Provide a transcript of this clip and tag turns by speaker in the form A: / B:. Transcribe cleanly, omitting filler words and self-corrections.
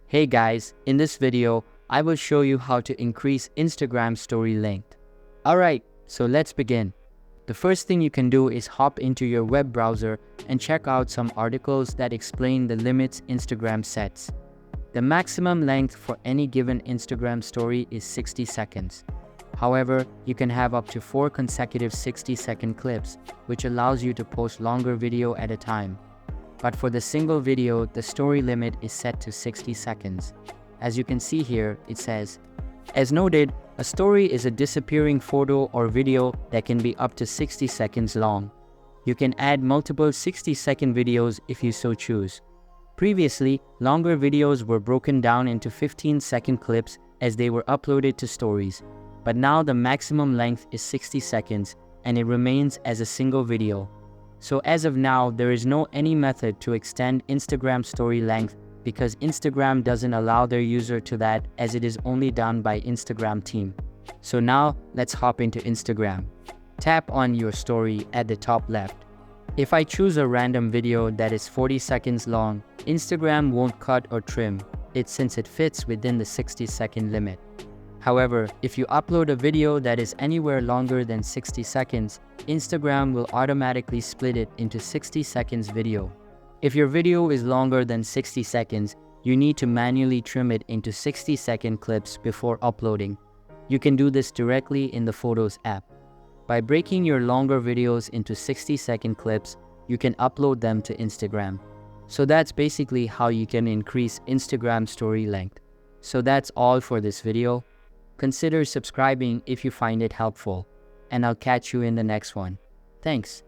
A: Hey guys, in this video, I will show you how to increase Instagram story length. Alright, so let's begin. The first thing you can do is hop into your web browser and check out some articles that explain the limits Instagram sets. The maximum length for any given Instagram story is 60 seconds. However, you can have up to 4 consecutive 60-second clips, which allows you to post longer video at a time. But for the single video, the story limit is set to 60 seconds. As you can see here, it says, as noted, a story is a disappearing photo or video that can be up to 60 seconds long. You can add multiple 60-second videos if you so choose. Previously, longer videos were broken down into 15-second clips as they were uploaded to stories. But now the maximum length is 60 seconds and it remains as a single video. So as of now, there is no any method to extend Instagram story length because Instagram doesn't allow their user to that as it is only done by Instagram team. So now let's hop into Instagram. Tap on your story at the top left. If I choose a random video that is 40 seconds long, Instagram won't cut or trim it since it fits within the 60-second limit. However, if you upload a video that is anywhere longer than 60 seconds, Instagram will automatically split it into 60 seconds video. If your video is longer than 60 seconds, you need to manually trim it into 60-second clips before uploading. You can do this directly in the Photos app. By breaking your longer videos into 60-second clips, you can upload them to Instagram. So that's basically how you can increase Instagram story length. So that's all for this video. Consider subscribing if you find it helpful, and I'll catch you in the next one. Thanks.